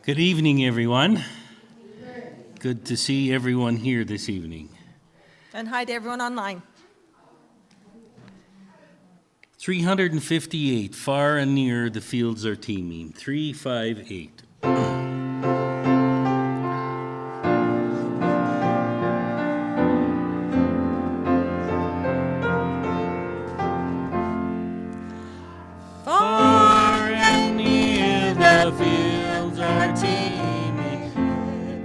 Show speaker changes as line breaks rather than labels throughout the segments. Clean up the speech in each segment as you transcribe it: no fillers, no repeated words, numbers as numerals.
Good evening, everyone. Good to see everyone here this evening.
And hi to everyone online.
358, far and near the fields are teeming. 358. Far and near the fields are teeming,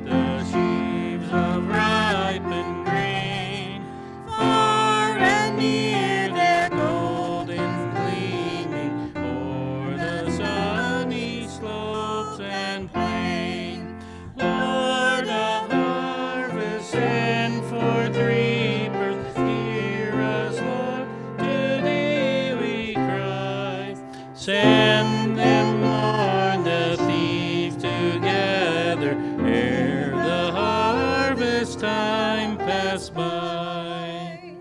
the sheaves of ripened grain. Far and near they're golden gleaming o'er the sunny slopes and plain. Lord of harvest, send forth reapers, hear us, Lord, to thee we cry. Send them, Lord, the thieves together, ere the harvest time pass by.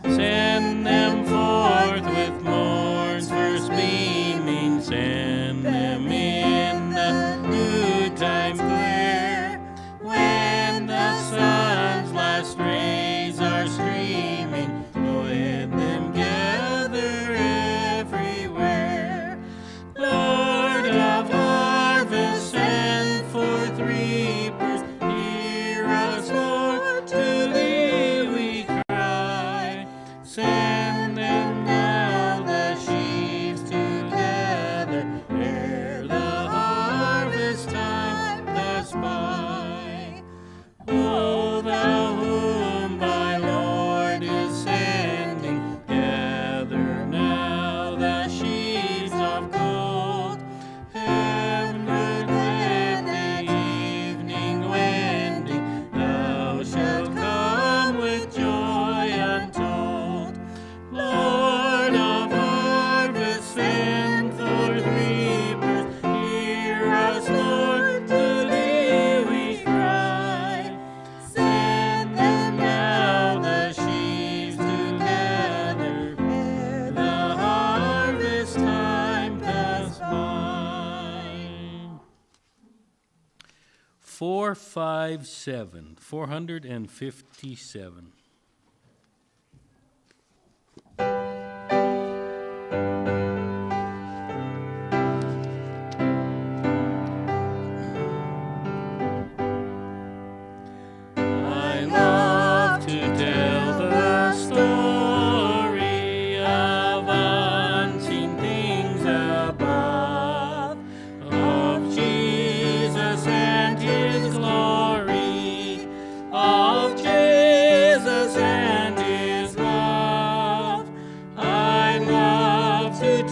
Send them forth with morn's first beaming, send them in the noontime clear, when the sun's last rays are streaming, let them gather everywhere. Lord of harvest, send forth reapers, hear us, Lord, to thee we cry. Send them now, the sheaves together, ere the harvest time pass by. O thou whom thy Lord is sending, gather now the sheaves of gold. Heavenward with the evening wending, thou shalt come with joy untold. Lord of harvest, send forth reapers, hear us, Lord, to thee we cry. Send them now, the sheaves together, ere the harvest time pass by. 457. I love to tell the story of unseen things above, of Jesus and his glory, of Jesus and his love. I love to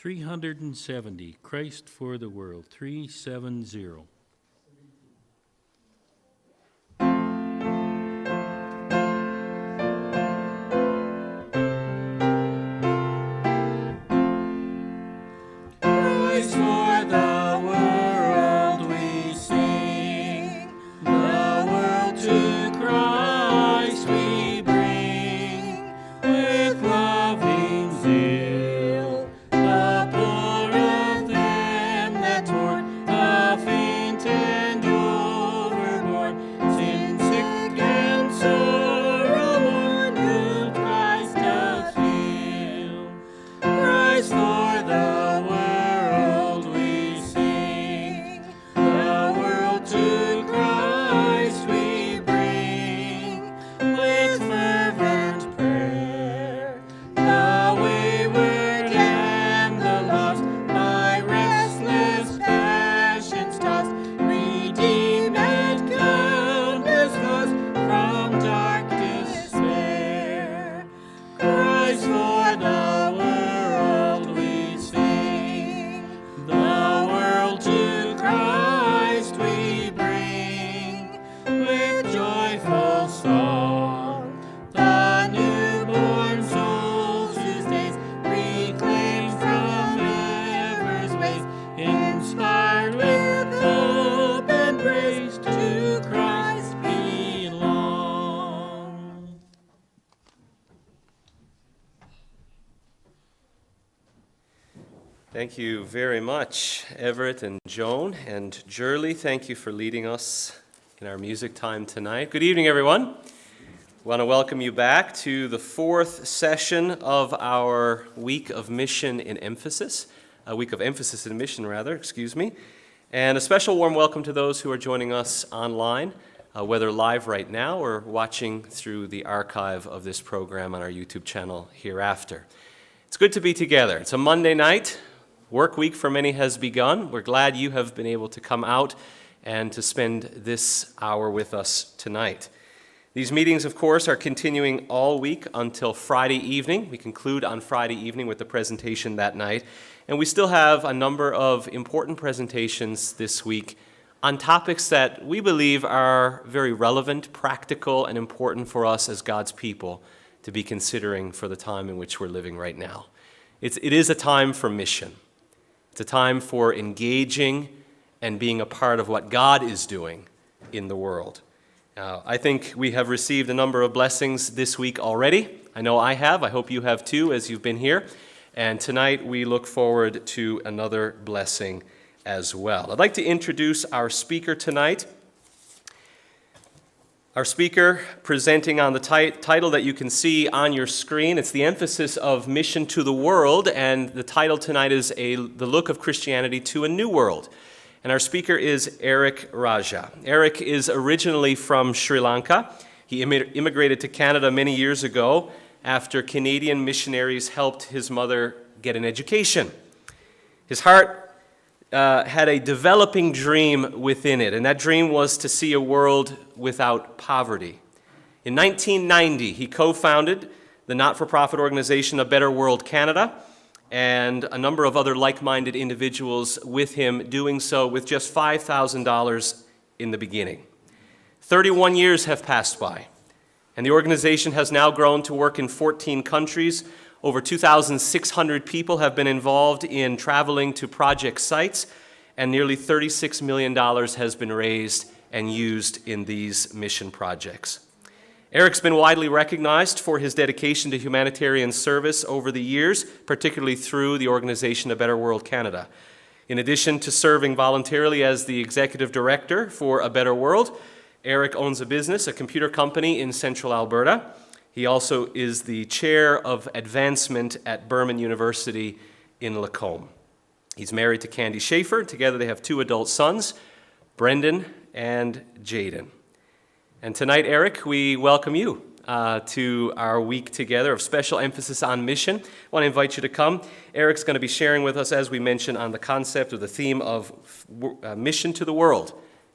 370, Christ for the World, 370.
Christ for the world we sing, the world to Christ we bring, with loving zeal, the poor of them that torn, the faint and overborne, sin sick and sorrow worn, whom Christ doth heal. Christ for the world we sing, the world to Christ we bring, with fervent prayer, the wayward and the lost, by restless passions tossed, redeemed and countless lost from dark despair. Christ for the world we sing, the world to Christ we bring, with joyful song, the newborn souls whose days reclaimed from error's ways, inspired with hope and praise, to Christ belong.
Thank you very much, Everett and Joan. And Jurley, thank you for leading us in our music time tonight. Good evening, everyone. We want to welcome you back to the fourth session of our Week of Mission in Emphasis, a Week of Emphasis in Mission, excuse me. And a special warm welcome to those who are joining us online, whether live right now or watching through the archive of this program on our YouTube channel hereafter. It's good to be together. It's a Monday night. Work week for many has begun. We're glad you have been able to come out and to spend this hour with us tonight. These meetings, of course, are continuing all week until Friday evening. We conclude on Friday evening with the presentation that night. And we still have a number of important presentations this week on topics that we believe are very relevant, practical, and important for us as God's people to be considering for the time in which we're living right now. It is a time for mission. It's a time for engaging and being a part of what God is doing in the world. I think we have received a number of blessings this week already. I know I have. I hope you have too, as you've been here. And tonight we look forward to another blessing as well. I'd like to introduce our speaker tonight. Our speaker presenting on the title that you can see on your screen. It's the emphasis of mission to the world, and the title tonight is The Look of Christianity to a New World. And our speaker is Eric Raja. Eric is originally from Sri Lanka. He immigrated to Canada many years ago after Canadian missionaries helped his mother get an education. His heart had a developing dream within it, and that dream was to see a world without poverty. In 1990, he co-founded the not-for-profit organization A Better World Canada, and a number of other like-minded individuals with him, doing so with just $5,000 in the beginning. 31 years have passed by, and the organization has now grown to work in 14 countries. Over 2,600 people have been involved in traveling to project sites, and nearly $36 million has been raised and used in these mission projects. Eric's been widely recognized for his dedication to humanitarian service over the years, particularly through the organization A Better World Canada. In addition to serving voluntarily as the executive director for A Better World, Eric owns a business, a computer company in central Alberta. He also is the chair of advancement at Burman University in Lacombe. He's married to Candy Schaefer. Together they have 2 adult sons, Brendan and Jaden. And tonight, Eric, we welcome you to our week together of special emphasis on mission. I want to invite you to come. Eric's going to be sharing with us, as we mentioned, on the concept or the theme of mission to the world,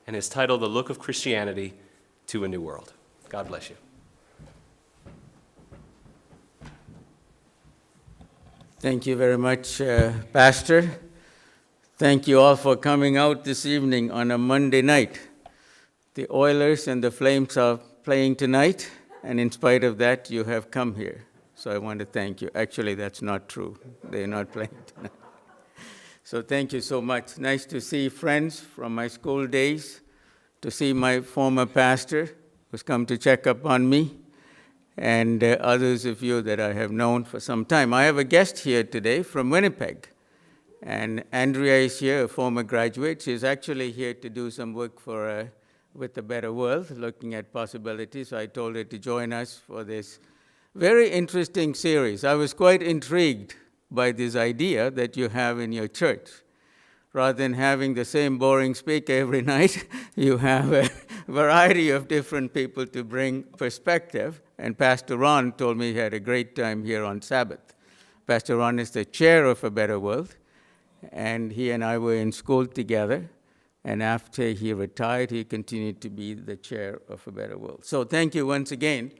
and his title, The Look of Christianity to a New World. God bless you.
Thank you very much, Pastor. Thank you all for coming out this evening on a Monday night. The Oilers and the Flames are playing tonight, and in spite of that, you have come here. So I want to thank you. Actually, that's not true. They're not playing tonight. So thank you so much. Nice to see friends from my school days, to see my former pastor who's come to check up on me, and others of you that I have known for some time. I have a guest here today from Winnipeg, and Andrea is here, a former graduate. She's actually here to do some work for with a Better World, looking at possibilities. So I told her to join us for this very interesting series. I was quite intrigued by this idea that you have in your church. Rather than having the same boring speaker every night, you have a variety of different people to bring perspective. And Pastor Ron told me he had a great time here on Sabbath. Pastor Ron is the chair of A Better World, and he and I were in school together. And after he retired, he continued to be the chair of A Better World. So thank you once again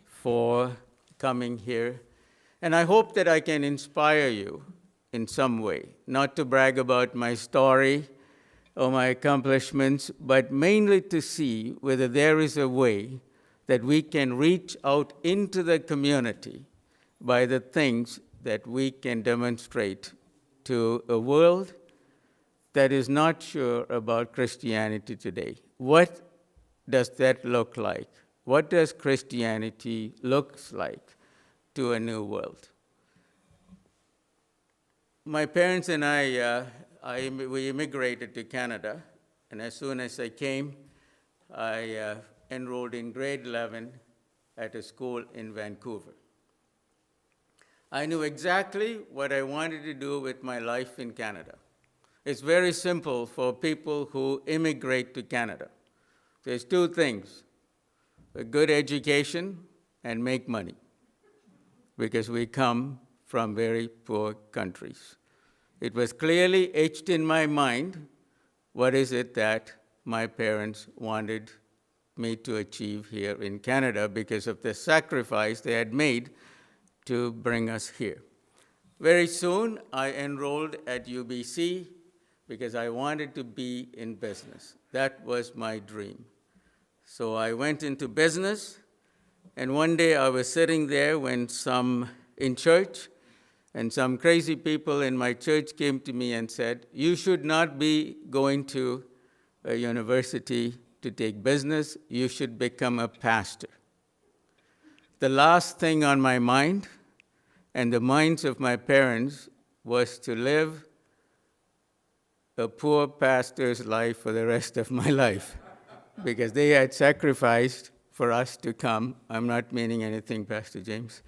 for coming here. And I hope that I can inspire you in some way, not to brag about my story or my accomplishments, but mainly to see whether there is a way that we can reach out into the community by the things that we can demonstrate to a world that is not sure about Christianity today. What does that look like? What does Christianity look like to a new world? My parents and we immigrated to Canada, and as soon as I came, I enrolled in grade 11 at a school in Vancouver. I knew exactly what I wanted to do with my life in Canada. It's very simple for people who immigrate to Canada. There's two things: a good education and make money, because we come from very poor countries. It was clearly etched in my mind, what is it that my parents wanted me to achieve here in Canada because of the sacrifice they had made to bring us here. Very soon, I enrolled at UBC because I wanted to be in business. That was my dream. So I went into business, and one day I was sitting there in church, and some crazy people in my church came to me and said, "You should not be going to a university to take business. You should become a pastor." The last thing on my mind and the minds of my parents was to live a poor pastor's life for the rest of my life, because they had sacrificed for us to come. I'm not meaning anything, Pastor James.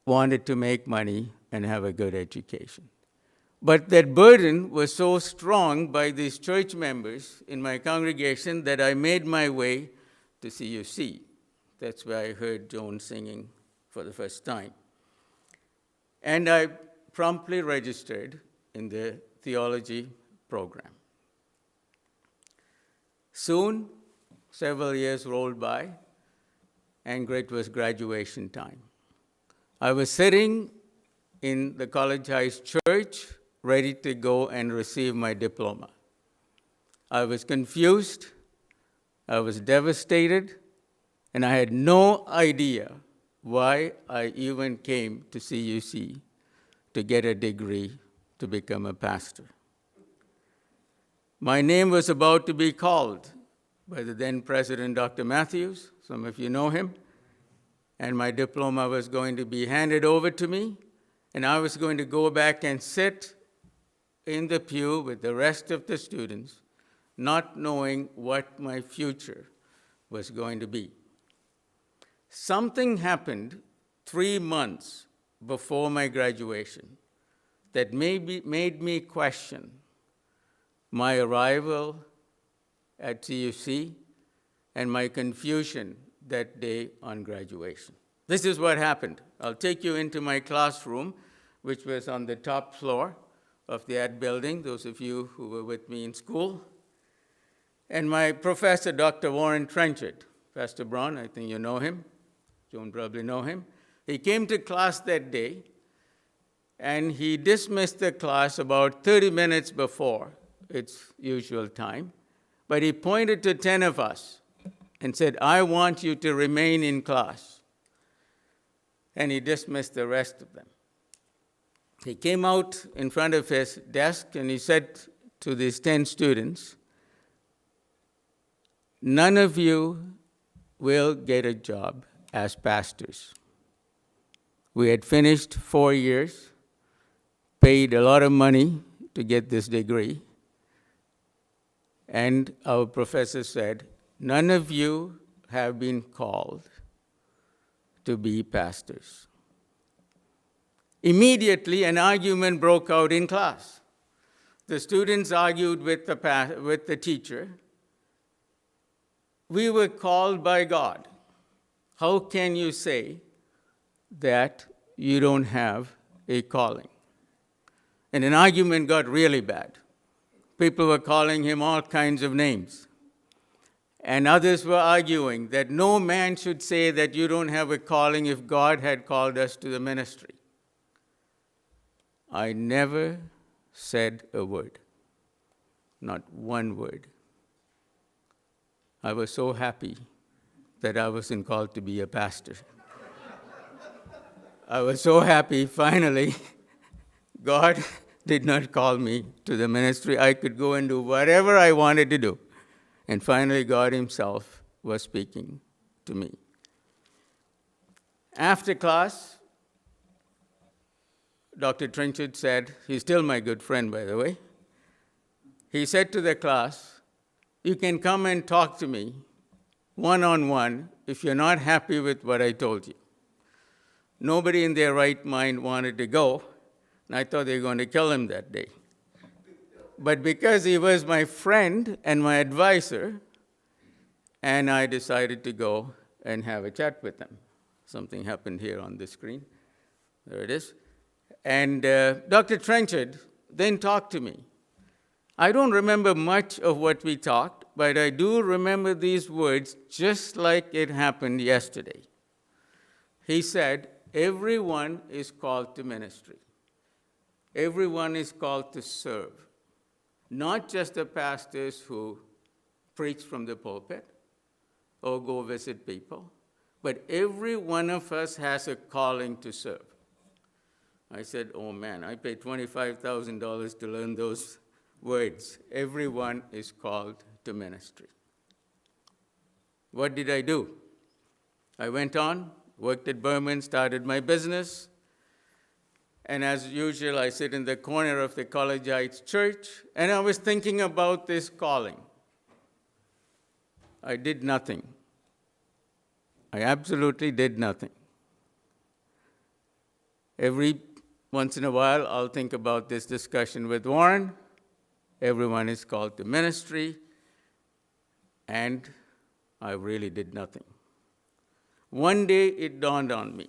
Wanted to make money and have a good education. But that burden was so strong by these church members in my congregation that I made my way to CUC. That's where I heard Joan singing for the first time. And I promptly registered in the theology program. Soon, several years rolled by, and it was graduation time. I was sitting in the College Heights church, ready to go and receive my diploma. I was confused, I was devastated, and I had no idea why I even came to CUC to get a degree to become a pastor. My name was about to be called by the then President, Dr. Matthews. Some of you know him. And my diploma was going to be handed over to me, and I was going to go back and sit in the pew with the rest of the students, not knowing what my future was going to be. Something happened 3 months before my graduation that made me question my arrival at CUC and my confusion that day on graduation. This is what happened. I'll take you into my classroom, which was on the top floor of that building, those of you who were with me in school. And my professor, Dr. Warren Trenchard, Pastor Brown, I think you know him. Joan probably know him. He came to class that day, and he dismissed the class about 30 minutes before its usual time. But he pointed to 10 of us and said, "I want you to remain in class." And he dismissed the rest of them. He came out in front of his desk and he said to these 10 students, "None of you will get a job as pastors." We had finished 4 years, paid a lot of money to get this degree, and our professor said, "None of you have been called to be pastors." Immediately, an argument broke out in class. The students argued with the teacher. "We were called by God. How can you say that you don't have a calling?" And an argument got really bad. People were calling him all kinds of names. And others were arguing that no man should say that you don't have a calling if God had called us to the ministry. I never said a word, not one word. I was so happy that I wasn't called to be a pastor. I was so happy, finally, God did not call me to the ministry. I could go and do whatever I wanted to do. And finally, God himself was speaking to me. After class, Dr. Trenchard said, he's still my good friend, by the way. He said to the class, "You can come and talk to me one-on-one if you're not happy with what I told you." Nobody in their right mind wanted to go, and I thought they were going to kill him that day. But because he was my friend and my advisor, and I decided to go and have a chat with him. Something happened here on the screen. There it is. And Dr. Trenchard then talked to me. I don't remember much of what we talked, but I do remember these words just like it happened yesterday. He said, "Everyone is called to ministry. Everyone is called to serve. Not just the pastors who preach from the pulpit or go visit people, but every one of us has a calling to serve." I said, "Oh man, I paid $25,000 to learn those words. Everyone is called to ministry." What did I do? I went on, worked at Berman, started my business, and as usual, I sit in the corner of the College Heights Church, and I was thinking about this calling. I did nothing. I absolutely did nothing. Every once in a while, I'll think about this discussion with Warren. Everyone is called to ministry, and I really did nothing. One day, it dawned on me,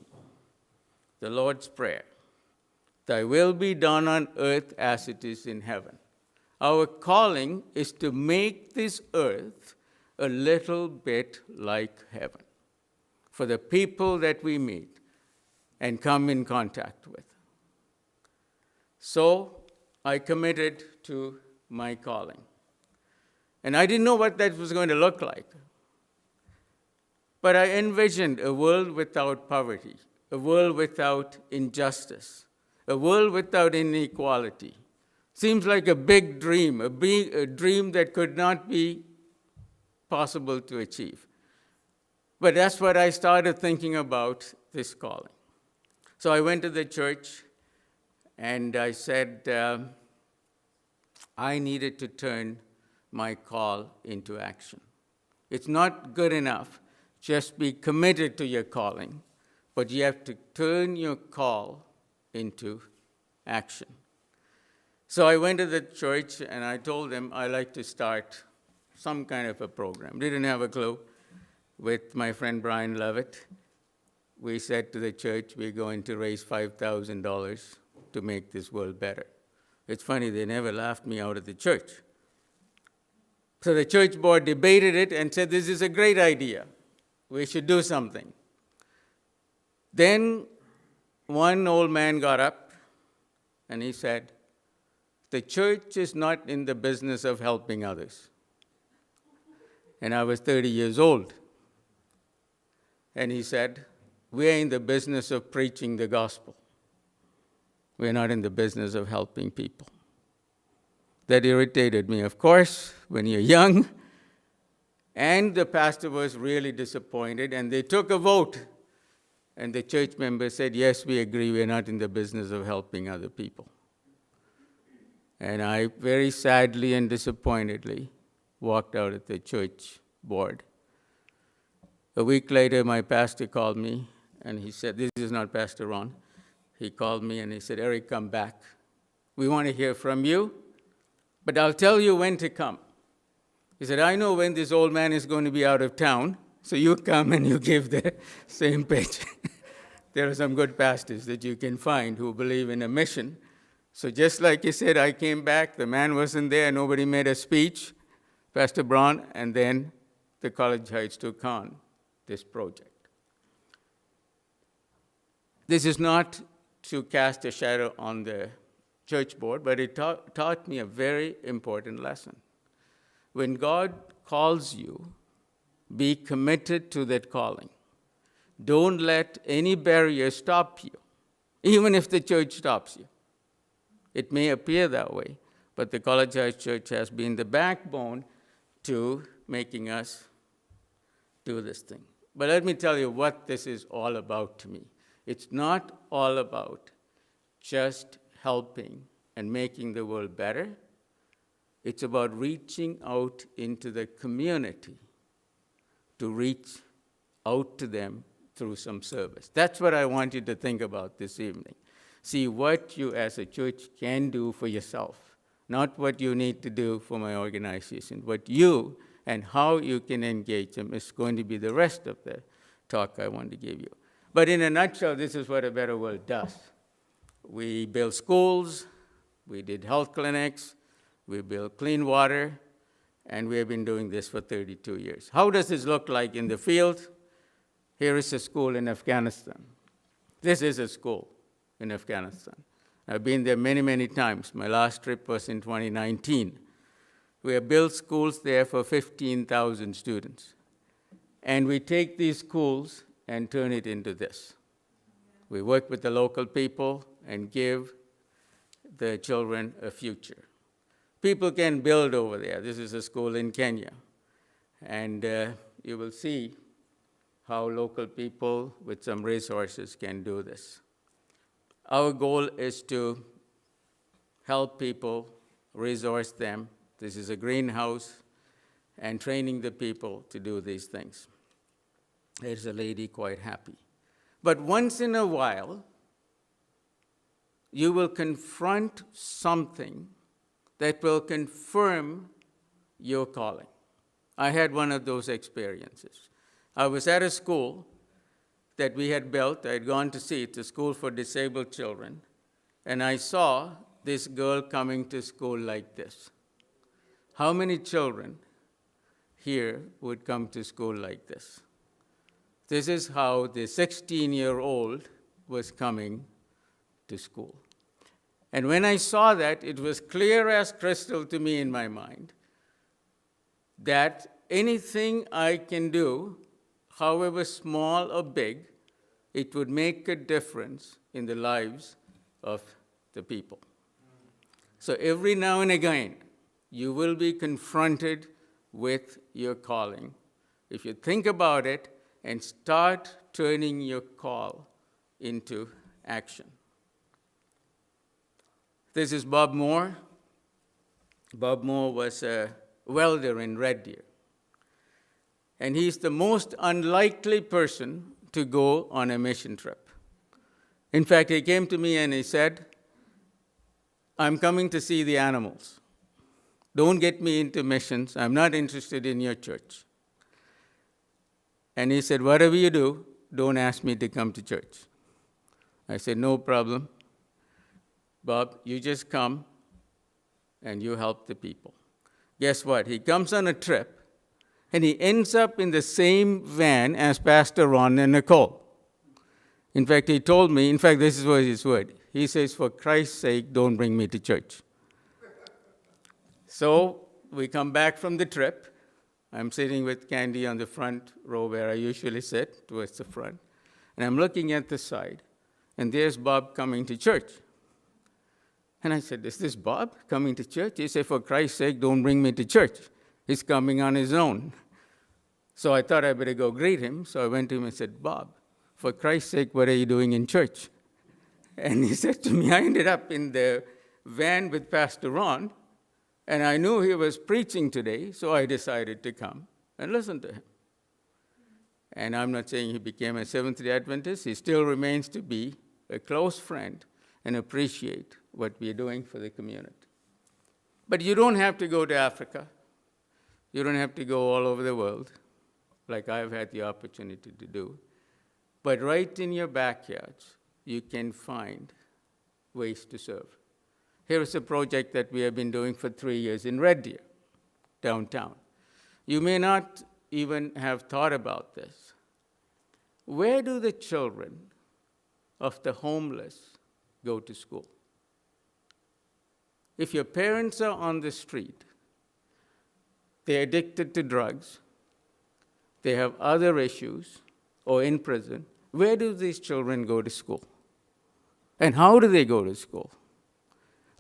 the Lord's Prayer. "Thy will be done on earth as it is in heaven." Our calling is to make this earth a little bit like heaven for the people that we meet and come in contact with. So I committed to my calling. And I didn't know what that was going to look like. But I envisioned a world without poverty, a world without injustice, a world without inequality. Seems like a big dream, a dream that could not be possible to achieve. But that's what I started thinking about this calling. So I went to the church and I said, I needed to turn my call into action. It's not good enough just be committed to your calling, but you have to turn your call into action. So I went to the church and I told them I'd like to start some kind of a program. Didn't have a clue. With my friend Brian Levitt, we said to the church, we're going to raise $5,000 to make this world better. It's funny, they never laughed me out of the church. So the church board debated it and said, this is a great idea. We should do something. Then one old man got up and he said, "The church is not in the business of helping others." And I was 30 years old. And he said, "We're in the business of preaching the gospel. We're not in the business of helping people." That irritated me, of course, when you're young. And the pastor was really disappointed, and they took a vote. And the church members said, "Yes, we agree, we're not in the business of helping other people." And I very sadly and disappointedly walked out of the church board. A week later, my pastor called me, and he said, this is not Pastor Ron. He called me and he said, "Eric, come back. We want to hear from you, but I'll tell you when to come." He said, "I know when this old man is going to be out of town, so you come and you give the same pitch." There are some good pastors that you can find who believe in a mission. So just like he said, I came back, the man wasn't there, nobody made a speech, Pastor Braun, and then the College Heights took on this project. This is not to cast a shadow on the church board, but it taught me a very important lesson. When God calls you, be committed to that calling. Don't let any barrier stop you, even if the church stops you. It may appear that way, but the College Heights Church has been the backbone to making us do this thing. But let me tell you what this is all about to me. It's not all about just helping and making the world better. It's about reaching out into the community to reach out to them through some service. That's what I want you to think about this evening. See what you as a church can do for yourself, not what you need to do for my organization. What you and how you can engage them is going to be the rest of the talk I want to give you. But in a nutshell, this is what A Better World does. We build schools, we did health clinics, we build clean water, and we have been doing this for 32 years. How does this look like in the field? Here is a school in Afghanistan. This is a school in Afghanistan. I've been there many, many times. My last trip was in 2019. We have built schools there for 15,000 students. And we take these schools and turn it into this. We work with the local people and give the children a future. People can build over there. This is a school in Kenya. And you will see how local people with some resources can do this. Our goal is to help people, resource them. This is a greenhouse, and training the people to do these things. There's a lady quite happy. But once in a while, you will confront something that will confirm your calling. I had one of those experiences. I was at a school that we had built. I had gone to see it, a school for disabled children, and I saw this girl coming to school like this. How many children here would come to school like this? This is how the 16-year-old was coming to school. And when I saw that, it was clear as crystal to me in my mind that anything I can do, however small or big, it would make a difference in the lives of the people. So every now and again, you will be confronted with your calling. If you think about it and start turning your call into action. This is Bob Moore. Bob Moore was a welder in Red Deer. And he's the most unlikely person to go on a mission trip. In fact, he came to me and he said, "I'm coming to see the animals. Don't get me into missions. I'm not interested in your church." And he said, "Whatever you do, don't ask me to come to church." I said, "No problem. Bob, you just come and you help the people." Guess what? He comes on a trip and he ends up in the same van as Pastor Ron and Nicole. In fact, he told me, this is what his word. He says, for Christ's sake, don't bring me to church. So we come back from the trip. I'm sitting with Candy on the front row where I usually sit, towards the front. And I'm looking at the side, and there's Bob coming to church. And I said, is this Bob coming to church? He said, for Christ's sake, don't bring me to church. He's coming on his own. So I thought I better go greet him. So I went to him and said, Bob, for Christ's sake, what are you doing in church? And he said to me, I ended up in the van with Pastor Ron, and I knew he was preaching today, so I decided to come and listen to him. And I'm not saying he became a Seventh-day Adventist. He still remains to be a close friend and appreciate what we are doing for the community. But you don't have to go to Africa. You don't have to go all over the world, like I've had the opportunity to do. But right in your backyards, you can find ways to serve. Here is a project that we have been doing for 3 years in Red Deer, downtown. You may not even have thought about this. Where do the children of the homeless go to school? If your parents are on the street, they're addicted to drugs, they have other issues, or in prison, where do these children go to school? And how do they go to school?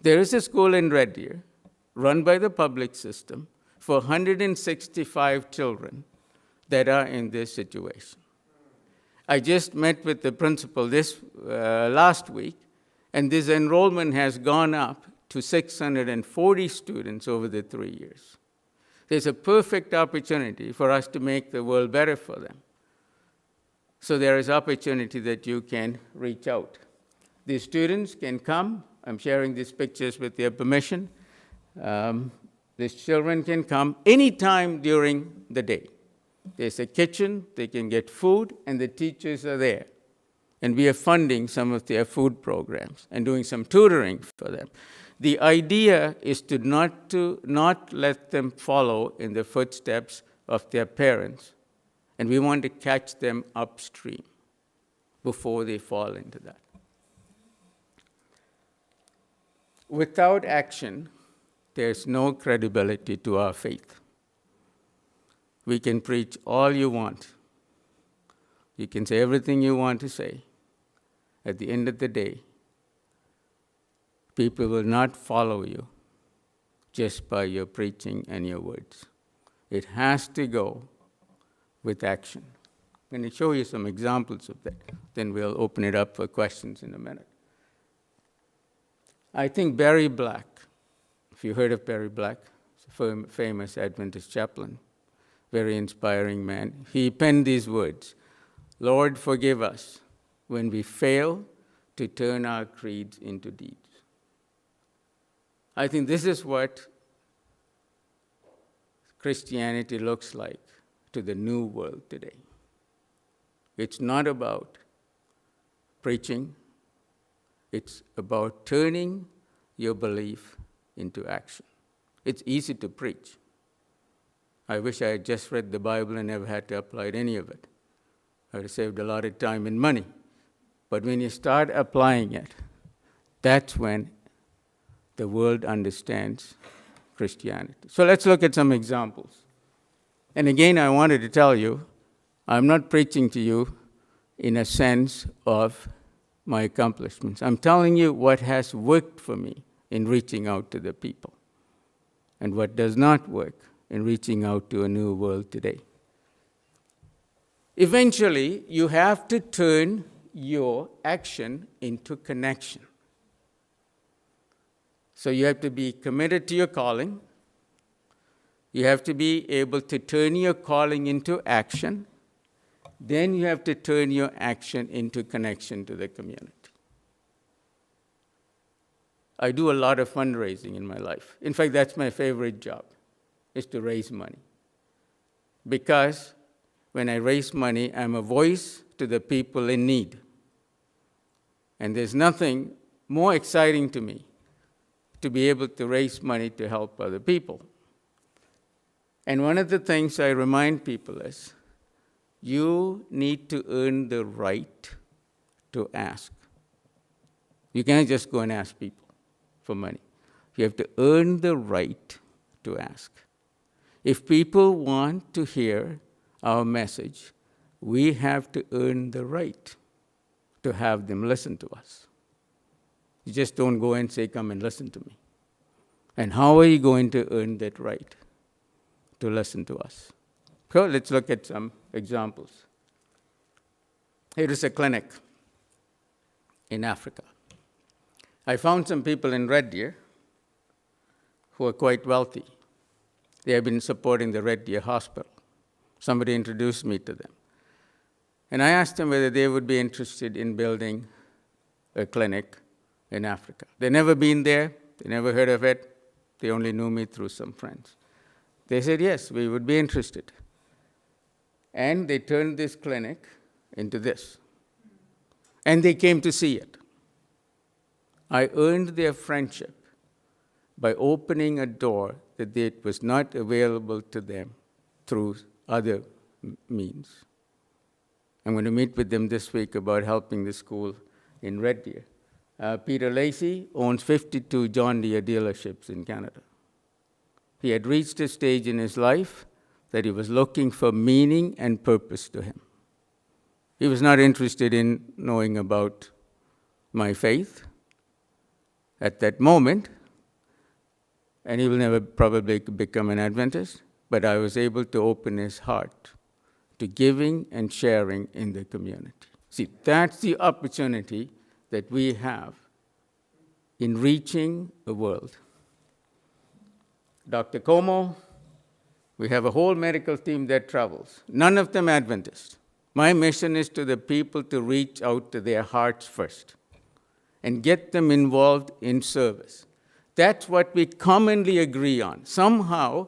There is a school in Red Deer, run by the public system, for 165 children that are in this situation. I just met with the principal last week, and this enrollment has gone up to 640 students over the 3 years. There's a perfect opportunity for us to make the world better for them. So there is opportunity that you can reach out. These students can come. I'm sharing these pictures with their permission. These children can come anytime during the day. There's a kitchen, they can get food, and the teachers are there. And we are funding some of their food programs and doing some tutoring for them. The idea is to not let them follow in the footsteps of their parents. And we want to catch them upstream before they fall into that. Without action, there's no credibility to our faith. We can preach all you want. You can say everything you want to say. At the end of the day, people will not follow you just by your preaching and your words. It has to go with action. I'm going to show you some examples of that. Then we'll open it up for questions in a minute. I think Barry Black, if you heard of Barry Black, he's a famous Adventist chaplain, very inspiring man. He penned these words, Lord, forgive us when we fail to turn our creeds into deeds. I think this is what Christianity looks like to the new world today. It's not about preaching. It's about turning your belief into action. It's easy to preach. I wish I had just read the Bible and never had to apply any of it. I would have saved a lot of time and money. But when you start applying it, that's when the world understands Christianity. So let's look at some examples. And again, I wanted to tell you, I'm not preaching to you in a sense of my accomplishments. I'm telling you what has worked for me in reaching out to the people and what does not work in reaching out to a new world today. Eventually, you have to turn your action into connection. So you have to be committed to your calling. You have to be able to turn your calling into action. Then you have to turn your action into connection to the community. I do a lot of fundraising in my life. In fact, that's my favorite job, is to raise money. Because when I raise money, I'm a voice to the people in need. And there's nothing more exciting to me to be able to raise money to help other people. And one of the things I remind people is, you need to earn the right to ask. You can't just go and ask people for money. You have to earn the right to ask. If people want to hear our message, we have to earn the right to have them listen to us. You just don't go and say, come and listen to me. And how are you going to earn that right to listen to us? So let's look at some examples. Here is a clinic in Africa. I found some people in Red Deer who are quite wealthy. They have been supporting the Red Deer Hospital. Somebody introduced me to them. And I asked them whether they would be interested in building a clinic in Africa. They'd never been there. They never heard of it. They only knew me through some friends. They said, yes, we would be interested. And they turned this clinic into this. And they came to see it. I earned their friendship by opening a door that was not available to them through other means. I'm going to meet with them this week about helping the school in Red Deer. Peter Lacey owns 52 John Deere dealerships in Canada. He had reached a stage in his life that he was looking for meaning and purpose to him. He was not interested in knowing about my faith at that moment, and he will never probably become an Adventist, but I was able to open his heart to giving and sharing in the community. See, that's the opportunity that we have in reaching the world. Dr. Como, we have a whole medical team that travels, none of them Adventists. My mission is to the people to reach out to their hearts first and get them involved in service. That's what we commonly agree on. Somehow,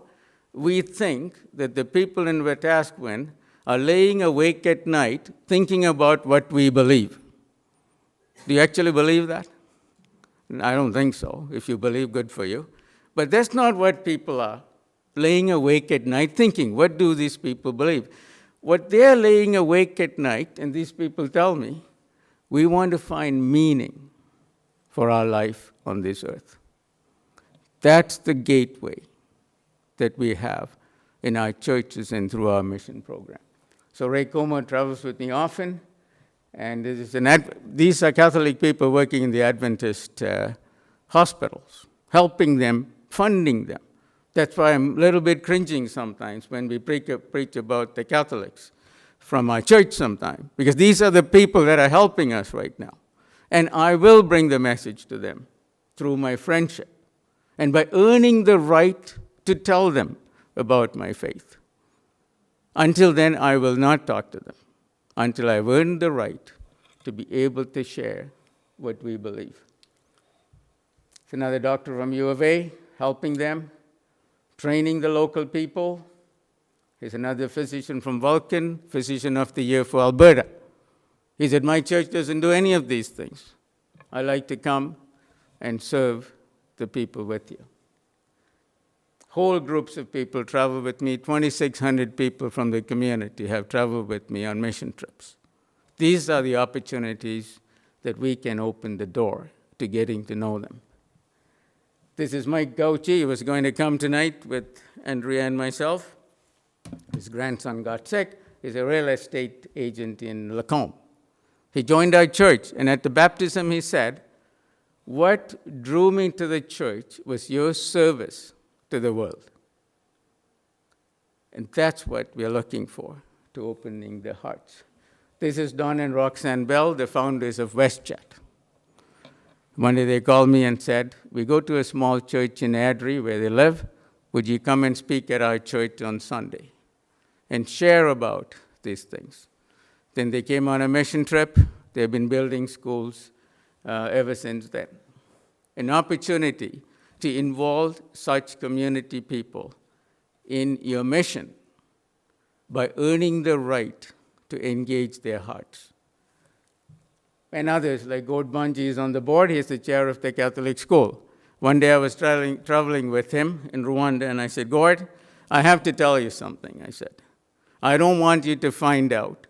we think that the people in Wetaskiwin are laying awake at night thinking about what we believe. Do you actually believe that? I don't think so. If you believe, good for you. But that's not what people are laying awake at night thinking. What do these people believe? What they're laying awake at night, and these people tell me, we want to find meaning for our life on this earth. That's the gateway that we have in our churches and through our mission program. So Ray Como travels with me often, and these are Catholic people working in the Adventist hospitals, helping them, funding them. That's why I'm a little bit cringing sometimes when we preach about the Catholics from our church sometime, because these are the people that are helping us right now. And I will bring the message to them through my friendship and by earning the right to tell them about my faith. Until then, I will not talk to them until I've earned the right to be able to share what we believe. It's another doctor from U of A helping them, training the local people. Here's another physician from Vulcan, Physician of the Year for Alberta. He said, my church doesn't do any of these things. I like to come and serve the people with you. Whole groups of people travel with me. 2,600 people from the community have traveled with me on mission trips. These are the opportunities that we can open the door to getting to know them. This is Mike Gauchi. He was going to come tonight with Andrea and myself. His grandson got sick. He's a real estate agent in Lacombe. He joined our church, and at the baptism he said, what drew me to the church was your service to the world. And that's what we're looking for, to opening the hearts. This is Don and Roxanne Bell, the founders of WestJet. One day they called me and said, we go to a small church in Adri where they live. Would you come and speak at our church on Sunday and share about these things? Then they came on a mission trip. They've been building schools ever since then. An opportunity to involve such community people in your mission by earning the right to engage their hearts. And others, like Gord Bunji is on the board. He's the chair of the Catholic school. One day I was traveling with him in Rwanda, and I said, Gord, I have to tell you something, I said. I don't want you to find out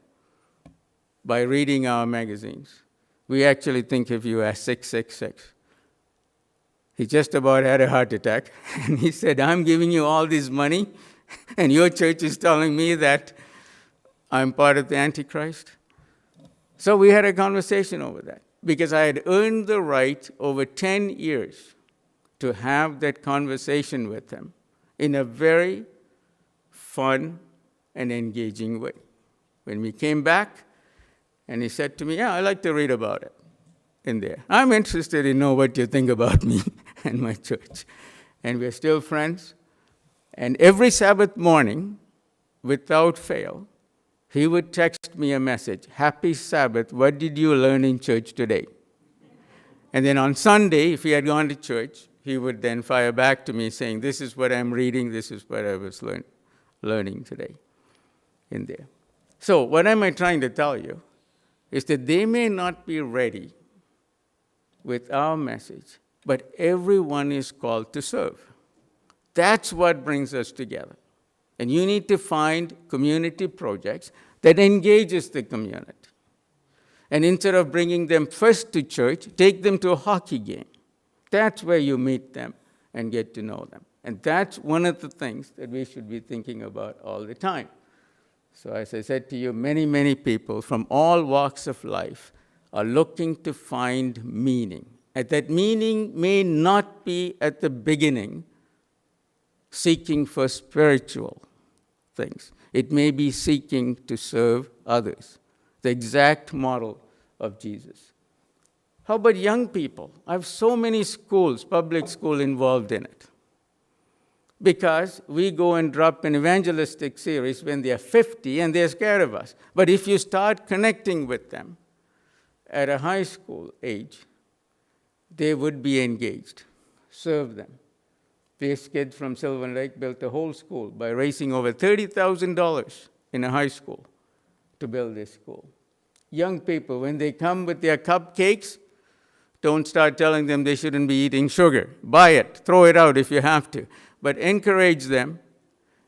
by reading our magazines. We actually think of you as 666. He just about had a heart attack. And he said, I'm giving you all this money, and your church is telling me that I'm part of the Antichrist. So we had a conversation over that, because I had earned the right over 10 years to have that conversation with him in a very fun and engaging way. When we came back, and he said to me, yeah, I like to read about it in there. I'm interested in know what you think about me and my church. And we're still friends. And every Sabbath morning, without fail, he would text me a message, Happy Sabbath, what did you learn in church today? And then on Sunday, if he had gone to church, he would then fire back to me saying, this is what I'm reading, this is what I was learning today in there. So what am I trying to tell you is that they may not be ready with our message, but everyone is called to serve. That's what brings us together. And you need to find community projects that engages the community. And instead of bringing them first to church, take them to a hockey game. That's where you meet them and get to know them. And that's one of the things that we should be thinking about all the time. So as I said to you, many, many people from all walks of life are looking to find meaning. And that meaning may not be at the beginning seeking for spiritual things. It may be seeking to serve others, the exact model of Jesus. How about young people? I have so many schools, public school, involved in it. Because we go and drop an evangelistic series when they're 50 and they're scared of us. But if you start connecting with them at a high school age, they would be engaged. Serve them. This kid from Silver Lake built a whole school by raising over $30,000 in a high school to build this school. Young people, when they come with their cupcakes, don't start telling them they shouldn't be eating sugar. Buy it, throw it out if you have to. But encourage them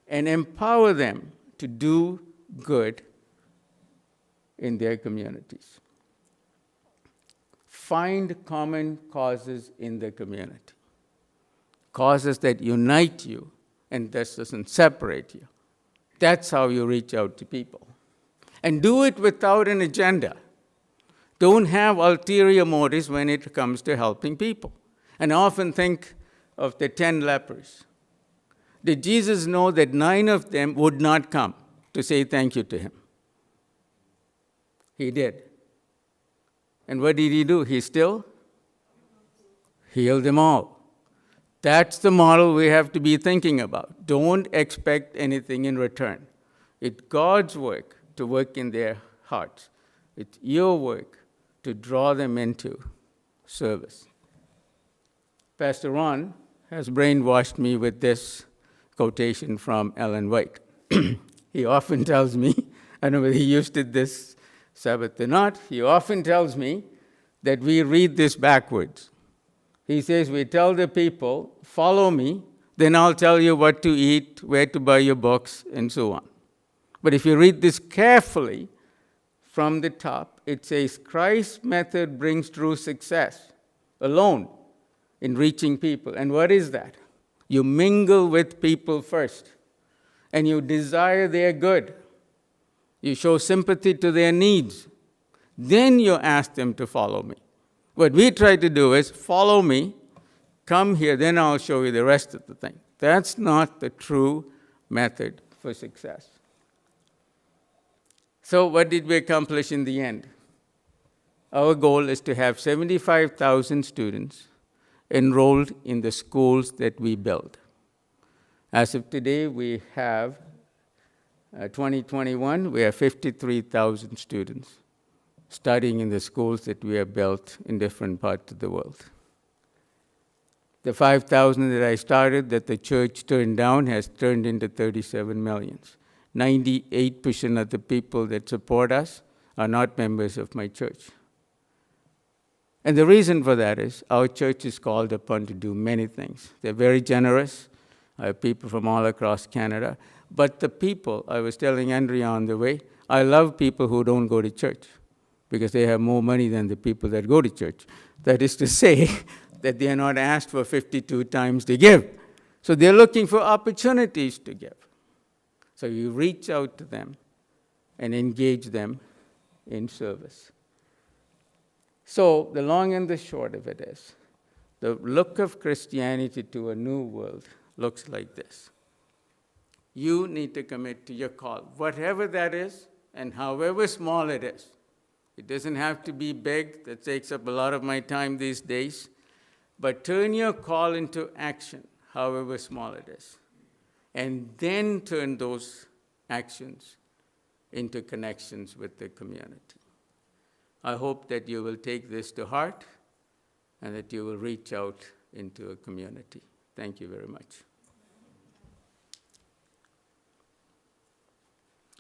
and empower them to do good in their communities. Find common causes in the community. Causes that unite you and that doesn't separate you. That's how you reach out to people. And do it without an agenda. Don't have ulterior motives when it comes to helping people. And I often think of the 10 lepers. Did Jesus know that 9 of them would not come to say thank you to him? He did. And what did he do? He still healed them all. That's the model we have to be thinking about. Don't expect anything in return. It's God's work to work in their hearts. It's your work to draw them into service. Pastor Ron has brainwashed me with this quotation from Ellen White. He often tells me, I don't know whether he used it this Sabbath or not, he often tells me that we read this backwards. He says, we tell the people, follow me, then I'll tell you what to eat, where to buy your books, and so on. But if you read this carefully from the top, it says, Christ's method brings true success alone in reaching people. And what is that? You mingle with people first, and you desire their good. You show sympathy to their needs. Then you ask them to follow me. What we try to do is, follow me, come here, then I'll show you the rest of the thing. That's not the true method for success. So what did we accomplish in the end? Our goal is to have 75,000 students enrolled in the schools that we build. As of today, we have 2021, we have 53,000 students studying in the schools that we have built in different parts of the world. The 5,000 that I started that the church turned down has turned into 37 millions. 98% of the people that support us are not members of my church. And the reason for that is our church is called upon to do many things. They're very generous. I have people from all across Canada. But the people, I was telling Andrea on the way, I love people who don't go to church. because they have more money than the people that go to church. That is to say that they are not asked for 52 times to give. So they're looking for opportunities to give. So you reach out to them and engage them in service. So the long and the short of it is, the look of Christianity to a new world looks like this. You need to commit to your call, whatever that is, and however small it is. It doesn't have to be big. That takes up a lot of my time these days. But turn your call into action, however small it is. And then turn those actions into connections with the community. I hope that you will take this to heart and that you will reach out into a community. Thank you very much.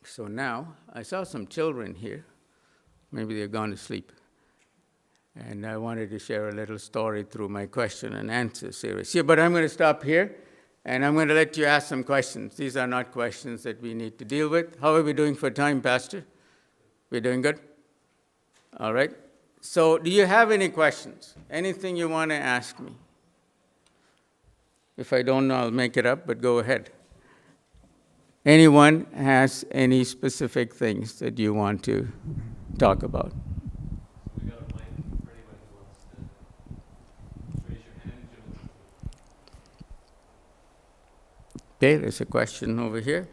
So now, I saw some children here. Maybe they're gone to sleep. And I wanted to share a little story through my question and answer series. Yeah, but I'm going to stop here, and I'm going to let you ask some questions. These are not questions that we need to deal with. How are we doing for time, Pastor? We're doing good? All right. So do you have any questions? Anything you want to ask me? If I don't know, I'll make it up, but go ahead. Anyone has any specific things that you want to talk about?
We got a mic for anyone who wants to raise your hand.
Okay, there's a question over here.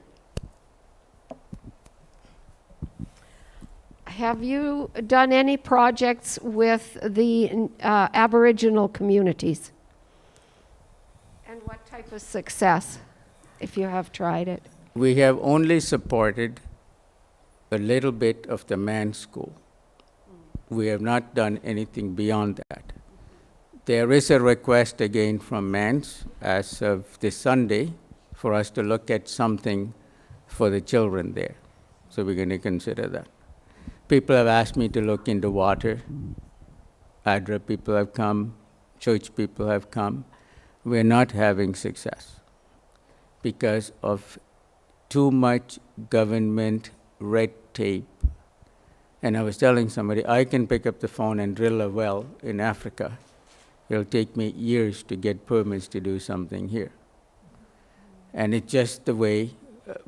Have you done any projects with the Aboriginal communities? And what type of success, if you have tried it?
We have only supported a little bit of the man's school. We have not done anything beyond that. There is a request again from Mans as of this Sunday for us to look at something for the children there. So we're going to consider that. People have asked me to look into water. ADRA people have come. Church people have come. We're not having success because of too much government red tape. And I was telling somebody, I can pick up the phone and drill a well in Africa. It'll take me years to get permits to do something here. And it's just the way,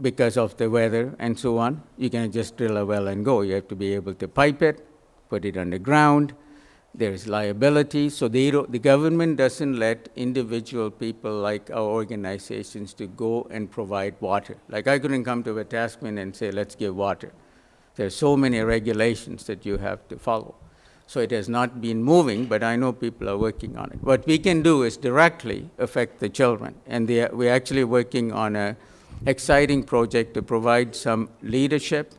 because of the weather and so on, you can't just drill a well and go. You have to be able to pipe it, put it underground. There's liability. So the government doesn't let individual people like our organizations to go and provide water. Like I couldn't come to Wetaskiwin and say, let's give water. There's so many regulations that you have to follow. So it has not been moving, but I know people are working on it. What we can do is directly affect the children. And we're actually working on an exciting project to provide some leadership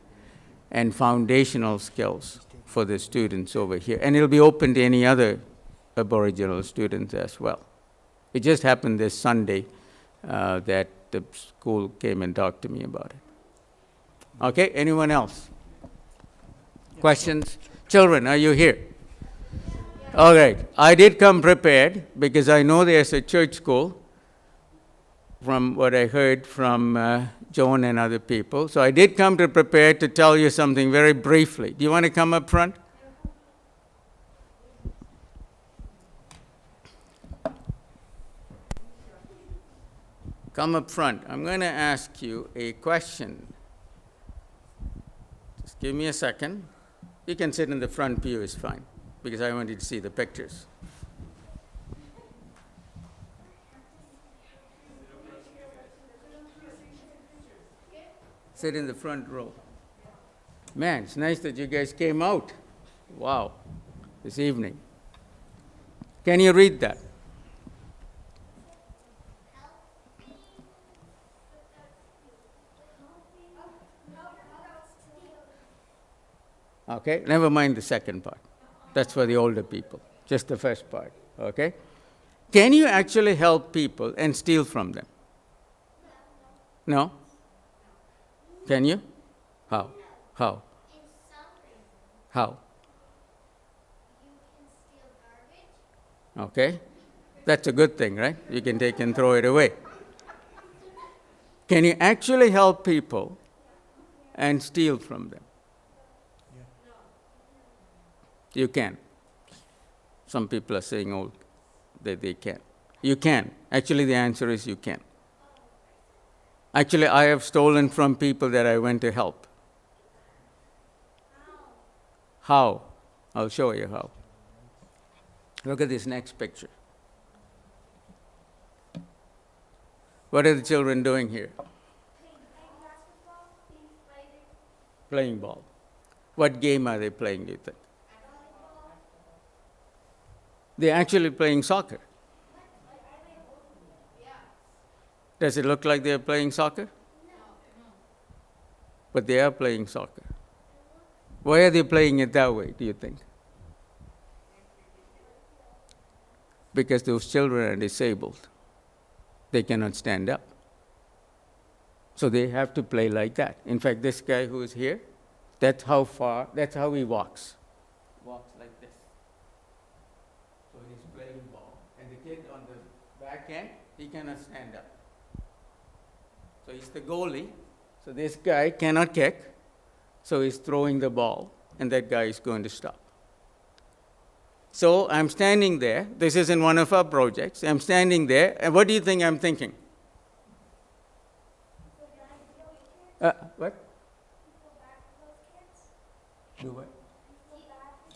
and foundational skills for the students over here. And it'll be open to any other Aboriginal students as well. It just happened this Sunday that the school came and talked to me about it. Okay, anyone else? Questions? Children, are you here? All right. I did come prepared because I know there's a church school from what I heard from Joan and other people. So I did come to prepare to tell you something very briefly. Do you want to come up front? Come up front. I'm going to ask you a question. Just give me a second. You can sit in the front pew, is fine, because I want you to see the pictures. Sit in the front row. Man, it's nice that you guys came out. Wow, this evening. Can you read that? Okay, never mind the second part. That's for the older people, just the first part, okay? Can you actually help people and steal from them? No? Can you? How? How? How? Okay, that's a good thing, right? You can take and throw it away. Can you actually help people and steal from them? You can. Some people are saying, oh, that they can't. You can. Actually, the answer is you can. Actually, I have stolen from people that I went to help. How? I'll show you how. Look at this next picture. What are the children doing here? Playing ball. What game are they playing, do you think? They're actually playing soccer. Does it look like they're playing soccer? No. But they are playing soccer. Why are they playing it that way, do you think? Because those children are disabled. They cannot stand up. So they have to play like that. In fact, this guy who is here, that's how he walks. Walks like this. So he's playing ball. And the kid on the back end, he cannot stand up. So he's the goalie. So this guy cannot kick. So he's throwing the ball, and that guy is going to stop. So I'm standing there. This is in one of our projects. I'm standing there, and what do you think I'm thinking? What? Do what?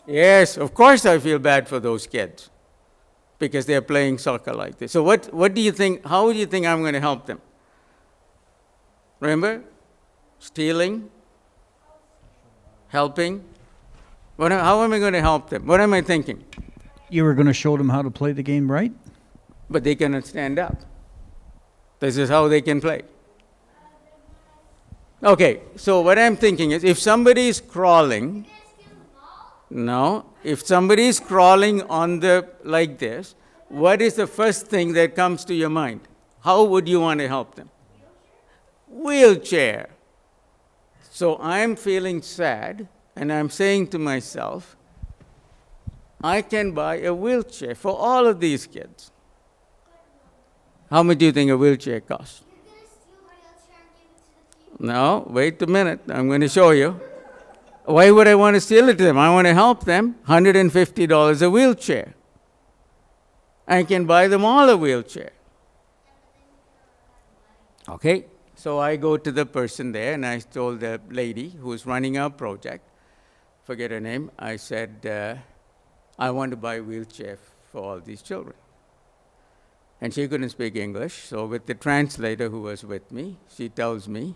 Yes, of course I feel bad for those kids because they're playing soccer like this. So what do you think, how do you think I'm going to help them? Remember? Stealing? Helping? How am I going to help them? What am I thinking?
You were going to show them how to play the game right?
But they cannot stand up. This is how they can play. Okay, so what I'm thinking is if somebody is crawling, if somebody is crawling on like this, what is the first thing that comes to your mind? How would you want to help them? Wheelchair. So I'm feeling sad, and I'm saying to myself, I can buy a wheelchair for all of these kids. How much do you think a wheelchair costs? No, wait a minute. I'm going to show you. Why would I want to steal it to them? I want to help them. $150 a wheelchair. I can buy them all a wheelchair. Okay, so I go to the person there, and I told the lady who's running our project, forget her name, I said, I want to buy a wheelchair for all these children. And she couldn't speak English, so with the translator who was with me, she tells me,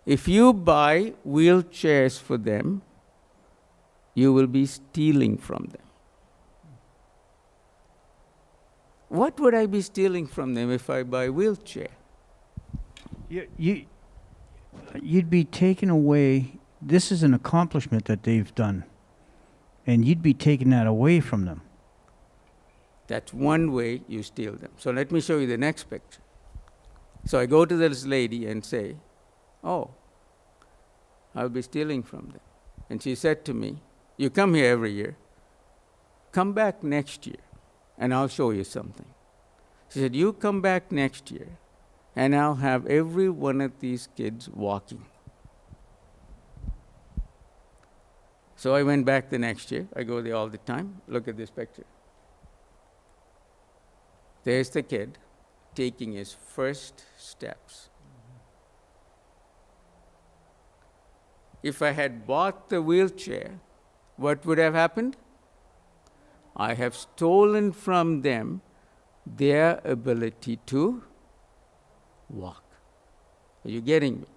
if you buy wheelchairs for them, you will be stealing from them. What would I be stealing from them if I buy a wheelchair?
You'd be taking away, this is an accomplishment that they've done, and you'd be taking that away from them.
That's one way you steal them. So let me show you the next picture. So I go to this lady and say, oh, I'll be stealing from them. And she said to me, you come here every year. Come back next year, and I'll show you something. She said, you come back next year, and I'll have every one of these kids walking. So I went back the next year. I go there all the time. Look at this picture. There's the kid taking his first steps. If I had bought the wheelchair, what would have happened? I have stolen from them their ability to walk. Are you getting me?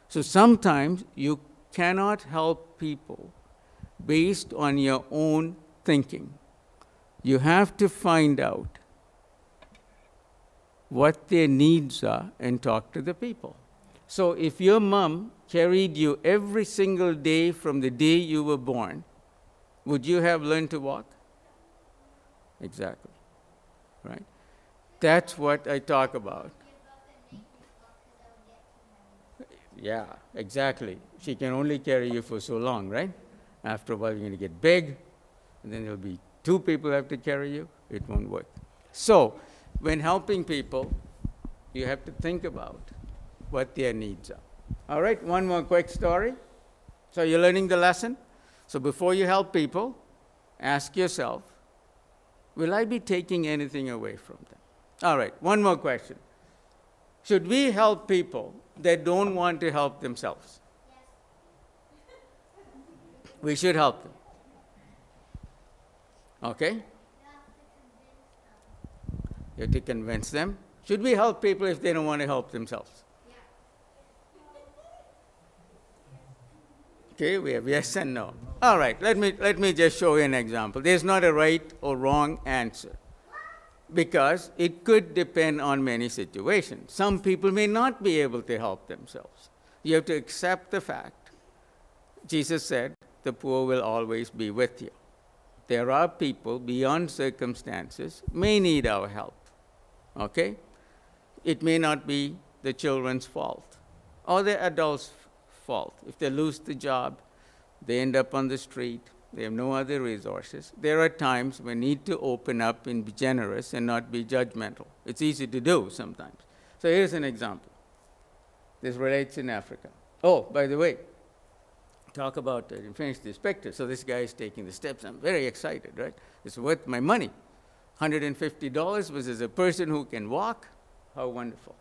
So sometimes you cannot help people based on your own thinking. You have to find out what their needs are and talk to the people. So if your mom carried you every single day from the day you were born, would you have learned to walk? Exactly. Right? That's what I talk about. Yeah, exactly. She can only carry you for so long, right? After a while, you're going to get big, and then there'll be 2 people who have to carry you. It won't work. So, when helping people, you have to think about what their needs are. All right, one more quick story. So, you're learning the lesson? So before you help people, ask yourself, will I be taking anything away from them? All right, one more question. Should we help people that don't want to help themselves? We should help them. Okay? You have to convince them. Should we help people if they don't want to help themselves? Okay, we have yes and no. All right, let me just show you an example. There's not a right or wrong answer because it could depend on many situations. Some people may not be able to help themselves. You have to accept the fact. Jesus said, the poor will always be with you. There are people beyond circumstances may need our help. Okay? It may not be the children's fault or the adults' fault. If they lose the job, they end up on the street, they have no other resources. There are times we need to open up and be generous and not be judgmental. It's easy to do sometimes. So here's an example. This relates in Africa. Oh, by the way, talk about finish this picture. So this guy is taking the steps. I'm very excited, right? It's worth my money. $150 versus a person who can walk. How wonderful.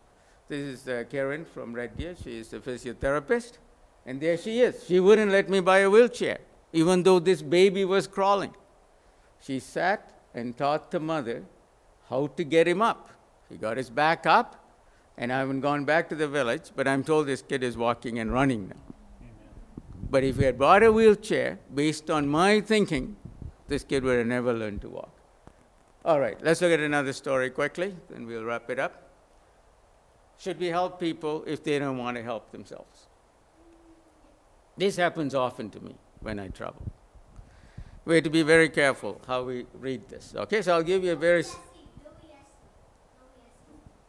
This is Karen from Red Deer. She is a physiotherapist. And there she is. She wouldn't let me buy a wheelchair, even though this baby was crawling. She sat and taught the mother how to get him up. He got his back up, and I haven't gone back to the village, but I'm told this kid is walking and running now. But if we had bought a wheelchair, based on my thinking, this kid would have never learned to walk. All right, let's look at another story quickly, then we'll wrap it up. Should we help people if they don't want to help themselves? This happens often to me when I travel. We have to be very careful how we read this. Okay, so I'll give you a very...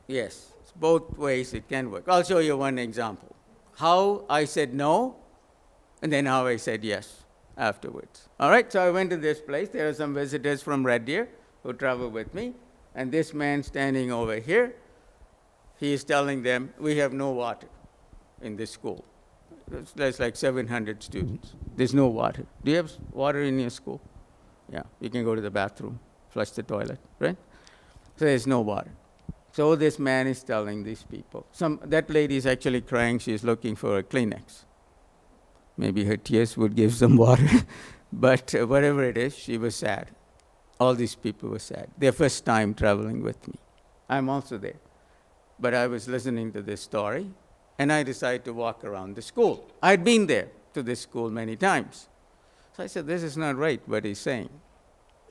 Yes, it's both ways it can work. I'll show you one example. How I said no, and then how I said yes afterwards. All right, so I went to this place. There are some visitors from Red Deer who travel with me, and this man standing over here, he is telling them, we have no water in this school. There's like 700 students. There's no water. Do you have water in your school? Yeah, you can go to the bathroom, flush the toilet, right? So there's no water. So this man is telling these people. That lady is actually crying. She's looking for a Kleenex. Maybe her tears would give some water. But whatever it is, she was sad. All these people were sad. Their first time traveling with me. I'm also there. But I was listening to this story, and I decided to walk around the school. I'd been there to this school many times. So I said, this is not right what he's saying.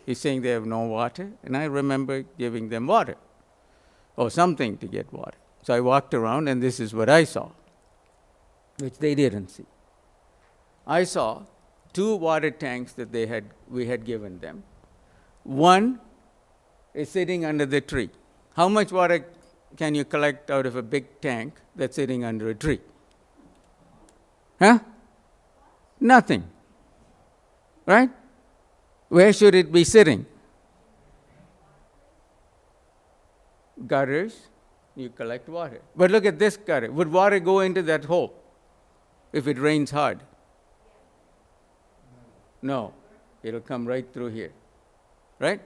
He's saying they have no water, and I remember giving them water, or something to get water. So I walked around, and this is what I saw, which they didn't see. I saw 2 water tanks that we had given them. One is sitting under the tree. How much water can you collect out of a big tank that's sitting under a tree? Huh? Nothing. Right? Where should it be sitting? Gutters, you collect water. But look at this gutter. Would water go into that hole if it rains hard? No. It'll come right through here. Right?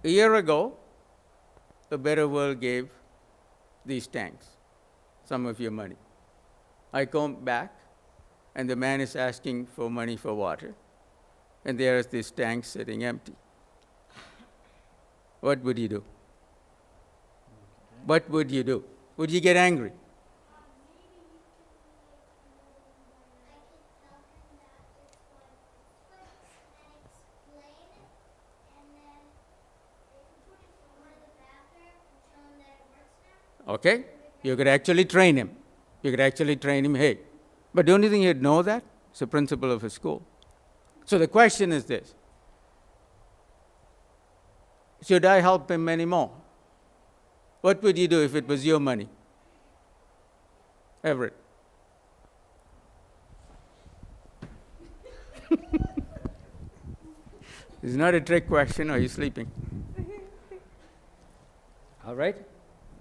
A year ago, A Better World gave these tanks some of your money. I come back, and the man is asking for money for water, and there is this tank sitting empty. What would you do? What would you do? Would you get angry? Okay? You could actually train him. You could actually train him, hey. But don't you think he'd know that? It's the principal of a school. So the question is this. Should I help him anymore? What would you do if it was your money? Everett. This is not a trick question. Are you sleeping? All right?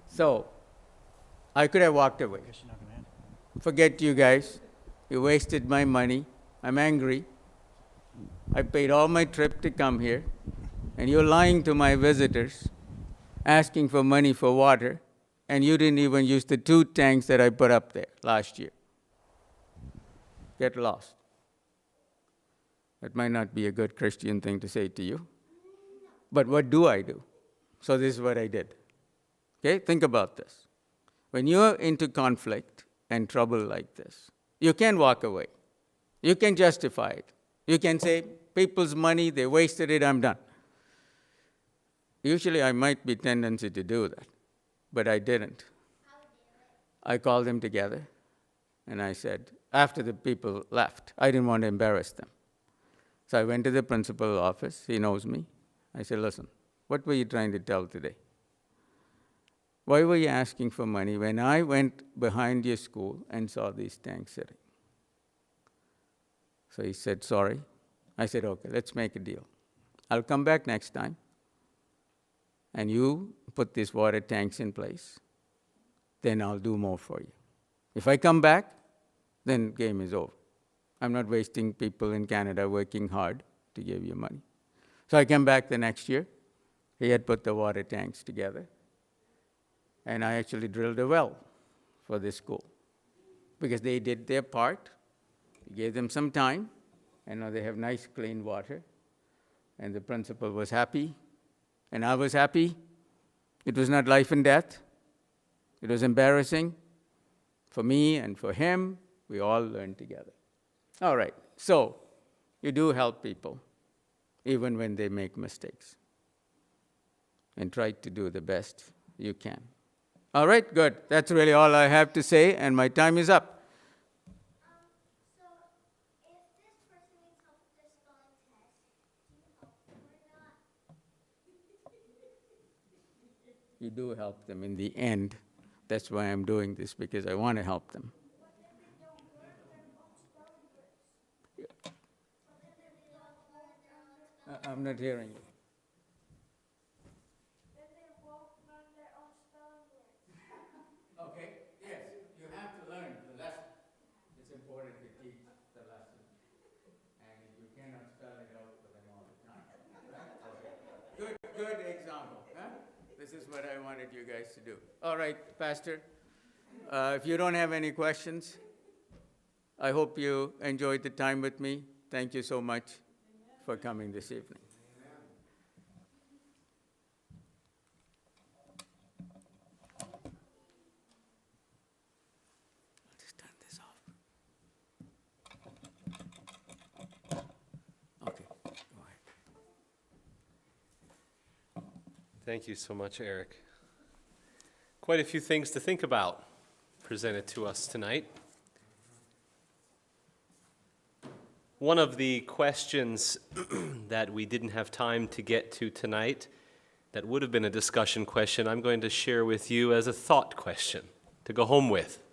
So, I could have walked away. Forget you guys. You wasted my money. I'm angry. I paid all my trip to come here, and you're lying to my visitors, asking for money for water, and you didn't even use the 2 tanks that I put up there last year. Get lost. That might not be a good Christian thing to say to you. But what do I do? So this is what I did. Okay, think about this. When you're into conflict and trouble like this, you can walk away. You can justify it. You can say, people's money, they wasted it, I'm done. Usually I might be tendency to do that, but I didn't. I called them together, and I said, after the people left, I didn't want to embarrass them. So I went to the principal's office. He knows me. I said, listen, what were you trying to tell today? Why were you asking for money when I went behind your school and saw these tanks sitting? So he said, sorry. I said, okay, let's make a deal. I'll come back next time, and you put these water tanks in place. Then I'll do more for you. If I come back, then game is over. I'm not wasting people in Canada working hard to give you money. So I came back the next year. He had put the water tanks together. And I actually drilled a well for this school because they did their part. We gave them some time, and now they have nice, clean water. And the principal was happy, and I was happy. It was not life and death. It was embarrassing for me and for him. We all learned together. All right, so you do help people, even when they make mistakes, and try to do the best you can. All right, good. That's really all I have to say, and my time is up.
So, if this person needs help with their spelling test, do you help them or not?
You do help them in the end. That's why I'm doing this, because I want to help them.
What if they don't learn their own spelling words? What if they don't learn their own spelling?
I'm not hearing you.
Then they won't learn their own spelling words.
Okay, yes, you have to learn the lesson. It's important to teach the lesson. And you cannot spell it out for them all the time. Right? Okay. Good example. Huh? This is what I wanted you guys to do. All right, Pastor, if you don't have any questions, I hope you enjoyed the time with me. Thank you so much for coming this evening. I'll just turn this off. Okay, go ahead.
Thank you so much, Eric. Quite a few things to think about presented to us tonight. One of the questions that we didn't have time to get to tonight, that would have been a discussion question, I'm going to share with you as a thought question to go home with.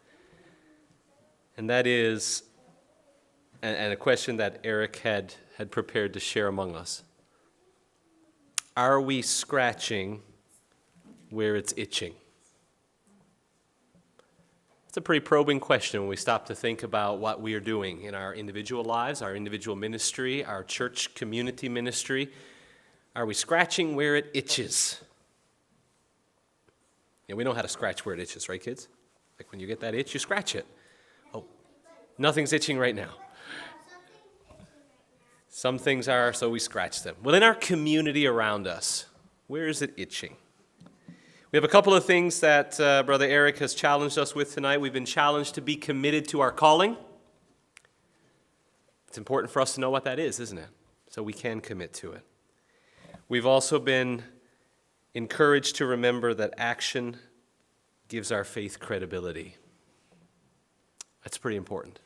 And that is, and a question that Eric had prepared to share among us. Are we scratching where it's itching? It's a pretty probing question when we stop to think about what we are doing in our individual lives, our individual ministry, our church community ministry. Are we scratching where it itches? Yeah, we know how to scratch where it itches, right, kids? Like when you get that itch, you scratch it. Oh, nothing's itching right now. Some things are, so we scratch them. Well, in our community around us, where is it itching? We have a couple of things that Brother Eric has challenged us with tonight. We've been challenged to be committed to our calling. It's important for us to know what that is, isn't it? So we can commit to it. We've also been encouraged to remember that action gives our faith credibility. That's pretty important.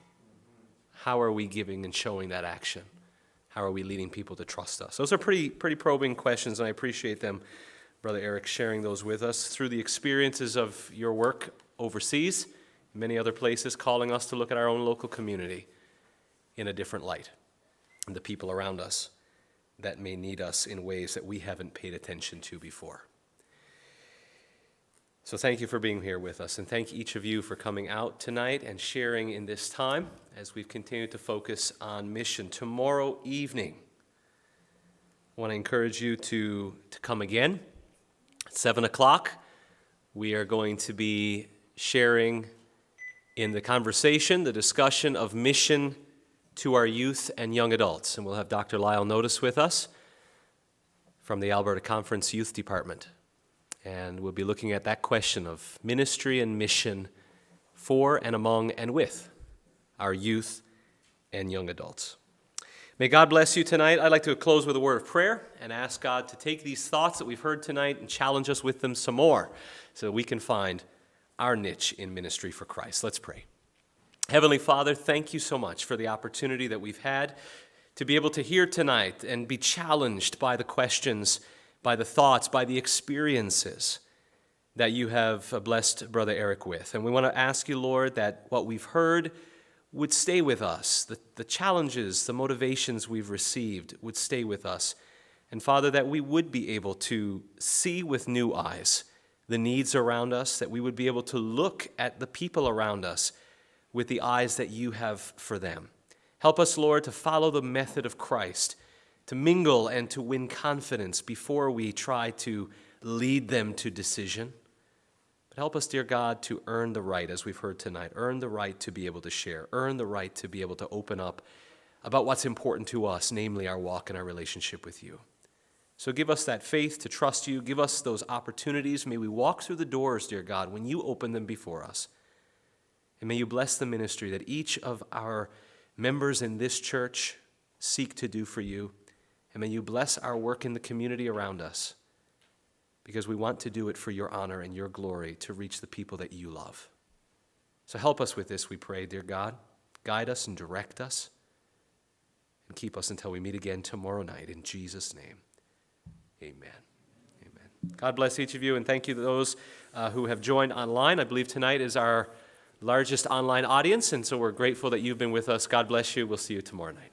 How are we giving and showing that action? How are we leading people to trust us? Those are pretty probing questions, and I appreciate them, Brother Eric, sharing those with us through the experiences of your work overseas, many other places, calling us to look at our own local community in a different light, and the people around us that may need us in ways that we haven't paid attention to before. So thank you for being here with us, and thank each of you for coming out tonight and sharing in this time as we've continued to focus on mission. Tomorrow evening, I want to encourage you to come again. At 7 o'clock, we are going to be sharing in the conversation, the discussion of mission to our youth and young adults. And we'll have Dr. Lyle Notice with us from the Alberta Conference Youth Department. And we'll be looking at that question of ministry and mission for and among and with our youth and young adults. May God bless you tonight. I'd like to close with a word of prayer and ask God to take these thoughts that we've heard tonight and challenge us with them some more so that we can find our niche in ministry for Christ. Let's pray. Heavenly Father, thank you so much for the opportunity that we've had to be able to hear tonight and be challenged by the questions, by the thoughts, by the experiences that you have blessed Brother Eric with. And we want to ask you, Lord, that what we've heard would stay with us. The challenges, the motivations we've received would stay with us. And Father, that we would be able to see with new eyes the needs around us, that we would be able to look at the people around us with the eyes that you have for them. Help us, Lord, to follow the method of Christ, to mingle and to win confidence before we try to lead them to decision. But help us, dear God, to earn the right, as we've heard tonight, earn the right to be able to share, earn the right to be able to open up about what's important to us, namely our walk and our relationship with you. So give us that faith to trust you. Give us those opportunities. May we walk through the doors, dear God, when you open them before us. And may you bless the ministry that each of our members in this church seek to do for you. And may you bless our work in the community around us, because we want to do it for your honor and your glory to reach the people that you love. So help us with this, we pray, dear God. Guide us and direct us and keep us until we meet again tomorrow night. In Jesus' name, amen. Amen. God bless each of you, and thank you to those who have joined online. I believe tonight is our largest online audience, and so we're grateful that you've been with us. God bless you. We'll see you tomorrow night.